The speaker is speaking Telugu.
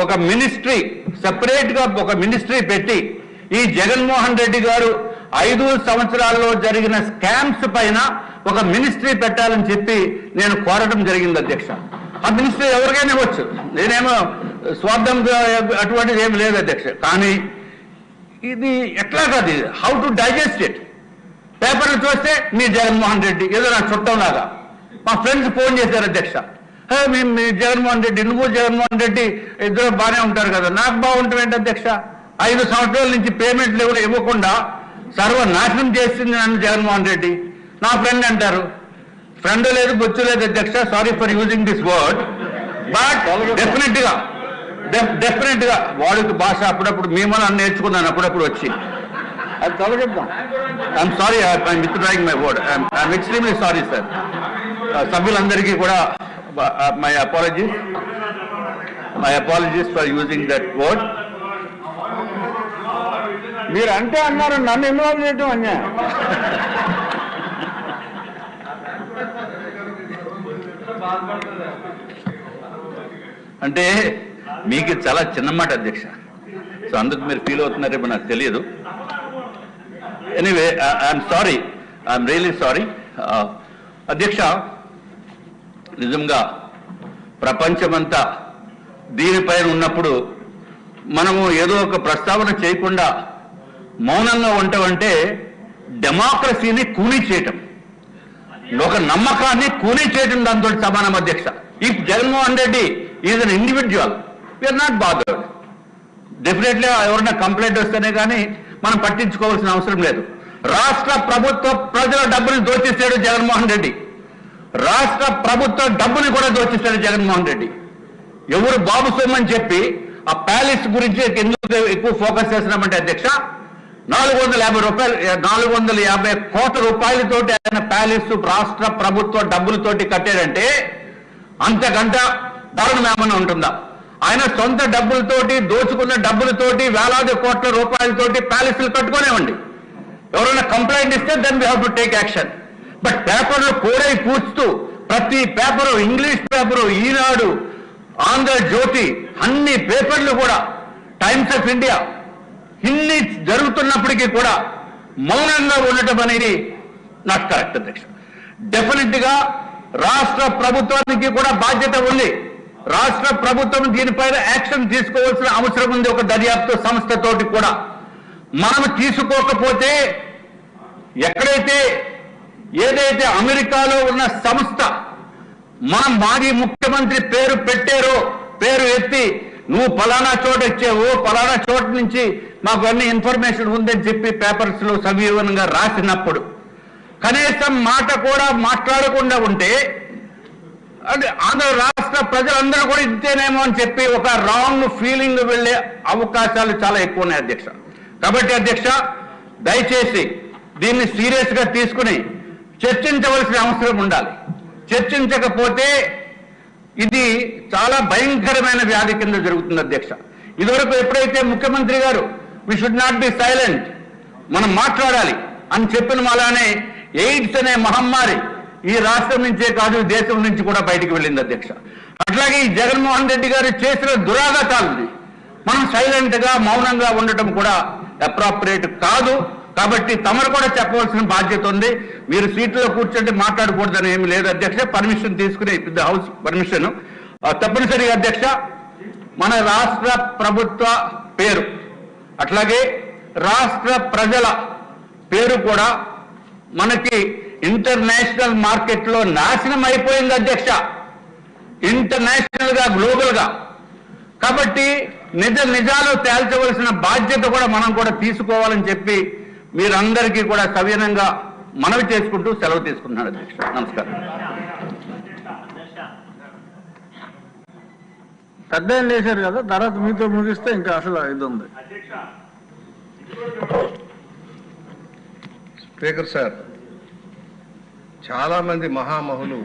ఒక మినిస్ట్రీ సెపరేట్గా ఒక మినిస్ట్రీ పెట్టి ఈ జగన్మోహన్ రెడ్డి గారు 5 సంవత్సరాల్లో జరిగిన స్కామ్స్ పైన ఒక మినిస్ట్రీ పెట్టాలని చెప్పి నేను కోరడం జరిగింది అధ్యక్ష. ఆ మినిస్ట్రీ ఎవరికైనా ఇవ్వచ్చు, నేనేమో స్వార్థంగా అటువంటిది ఏమి లేదు అధ్యక్ష. కానీ ఇది ఎట్లా కాదు, హౌ టు డైజెస్ట్ ఇట్. పేపర్లు చూస్తే మీ జగన్మోహన్ రెడ్డి ఏదో నా చుట్టంలాగా. మా ఫ్రెండ్స్ ఫోన్ చేశారు అధ్యక్ష, మీ జగన్మోహన్ రెడ్డి, నువ్వు జగన్మోహన్ రెడ్డి ఇద్దరు బాగానే ఉంటారు కదా, నాకు బాగుంటుంది అధ్యక్ష. 5 సంవత్సరాల నుంచి పేమెంట్లు ఎవరు ఇవ్వకుండా సర్వనాశనం చేసింది నన్ను జగన్మోహన్ రెడ్డి. నా ఫ్రెండ్ అంటారు, ఫ్రెండ్ లేదు బొచ్చు లేదు అధ్యక్ష, sorry for using this word, but definite గా వాడికి భాష అప్పుడప్పుడు మేము నేర్చుకున్నాను అప్పుడప్పుడు వచ్చి. అది తొలగిద్దాం. I'm sorry, I'm withdrawing my word, I'm extremely sorry sir. సభ్యులందరికీ కూడా my apologies for using that word. మీరు అంటే అన్నారు, నన్ను ఇన్వాల్వ్ చేయటం అన్యాయం. అంటే మీకు చాలా చిన్న మాట అధ్యక్ష, సో అందుకు మీరు ఫీల్ అవుతున్నారేమో నాకు తెలియదు. Anyway, I'm sorry, I'm really sorry అధ్యక్ష. నిజంగా ప్రపంచమంతా దీనిపైన ఉన్నప్పుడు మనము ఏదో ఒక ప్రస్తావన చేయకుండా మౌనంగా ఉంటామంటే డెమోక్రసీని కూనీ చేయటం, ఒక నమ్మకాన్ని కూనీ చేయటం దాంతో సమానం అధ్యక్ష. If Jaganmohan Reddy is an individual, we're not bothered. Definitely ఎవరైనా కంప్లైంట్ వస్తేనే కానీ మనం పట్టించుకోవాల్సిన అవసరం లేదు. రాష్ట్ర ప్రభుత్వ ప్రజల డబ్బుని దోచేశాడు జగన్మోహన్ రెడ్డి, రాష్ట్ర ప్రభుత్వ డబ్బుని కూడా దోచేశాడు జగన్మోహన్ రెడ్డి. ఎవరు బాబు సొమ్మని చెప్పి ఆ ప్యాలెస్ గురించి ఎందుకు ఎక్కువ ఫోకస్ చేస్తున్నామంటే అధ్యక్ష, 450 కోట్ల రూపాయలతోటి ఆయన ప్యాలెస్ రాష్ట్ర ప్రభుత్వ డబ్బులతోటి కట్టాడంటే అంతకంట దారుణం ఏమన్నా ఉంటుందా? ఆయన సొంత డబ్బులతోటి దోచుకున్న డబ్బులతోటి వేలాది కోట్ల రూపాయలతోటి ప్యాలెస్లు కట్టుకునేవండి. ఎవరైనా కంప్లైంట్ ఇస్తే then we have to take action. But పేపర్లు కోడై పూస్తూ ప్రతి paper, English paper, Eenadu, Andhrajyothi, అన్ని పేపర్లు కూడా, టైమ్స్ ఆఫ్ ఇండియా, ఇన్ని జరుగుతున్నప్పటికీ కూడా మౌనంగా ఉండటం అనేది నాట్ కరెక్ట్ అధ్యక్ష. డెఫినెట్ గా రాష్ట్ర ప్రభుత్వానికి కూడా బాధ్యత ఉంది. రాష్ట్ర ప్రభుత్వం దీనిపైన యాక్షన్ తీసుకోవాల్సిన అవసరం ఉంది. ఒక దర్యాప్తు సంస్థతోటి కూడా మనం తీసుకోకపోతే ఎక్కడైతే ఏదైతే అమెరికాలో ఉన్న సంస్థ మనం మాజీ ముఖ్యమంత్రి పేరు పెట్టారో, పేరు ఎత్తి నువ్వు ఫలానా చోట ఇచ్చావు, ఫలానా చోట నుంచి మాకు అన్ని ఇన్ఫర్మేషన్ ఉందని చెప్పి పేపర్స్ లో సవివరంగా రాసినప్పుడు కనీసం మాట కూడా మాట్లాడకుండా ఉంటే అంటే ఆంధ్ర రాష్ట్ర ప్రజలందరూ కూడా ఇంతేనేమో అని చెప్పి ఒక రాంగ్ ఫీలింగ్ వెళ్లే అవకాశాలు చాలా ఎక్కువ ఉన్నాయి అధ్యక్ష. కాబట్టి అధ్యక్ష, దయచేసి దీన్ని సీరియస్ గా తీసుకుని చర్చించవలసిన అవసరం ఉండాలి. చర్చించకపోతే ఇది చాలా భయంకరమైన వ్యాధి కింద జరుగుతుంది అధ్యక్ష. ఇదివరకు ఎప్పుడైతే ముఖ్యమంత్రి గారు we should not be silent, మనం మాట్లాడాలి అని చెప్పిన అలానే ఎయిడ్స్ అనే మహమ్మారి ఈ రాష్ట్రం నుంచే కాదు దేశం నుంచి కూడా బయటికి వెళ్ళింది అధ్యక్ష. అట్లాగే ఈ జగన్మోహన్ రెడ్డి గారు చేసిన దురాఘాతాలని మనం సైలెంట్ గా మౌనంగా ఉండటం కూడా అప్రాప్రియేట్ కాదు. కాబట్టి తమరు కూడా చెప్పవలసిన బాధ్యత ఉంది. మీరు సీట్లో కూర్చుంటే మాట్లాడకూడదని ఏమి లేదు అధ్యక్ష. పర్మిషన్ తీసుకుని హౌస్ పర్మిషన్ తప్పనిసరిగా అధ్యక్ష. మన రాష్ట్ర ప్రభుత్వ పేరు అట్లాగే రాష్ట్ర ప్రజల పేరు కూడా మనకి ఇంటర్నేషనల్ మార్కెట్లో నాశనం అయిపోయింది అధ్యక్ష, ఇంటర్నేషనల్ గా, గ్లోబల్ గా. కాబట్టి నిజాలు తేల్చవలసిన బాధ్యత కూడా మనం కూడా తీసుకోవాలని చెప్పి మీరందరికీ కూడా సవినయంగా మనవి చేసుకుంటూ సెలవు తీసుకుంటున్నాను అధ్యక్ష. నమస్కారం. పెద్ద లేచారు కదా, తర్వాత మీతో ముగిస్తే ఇంకా అసలు ఇది ఉంది. స్పీకర్ సార్, చాలా మంది మహామహులు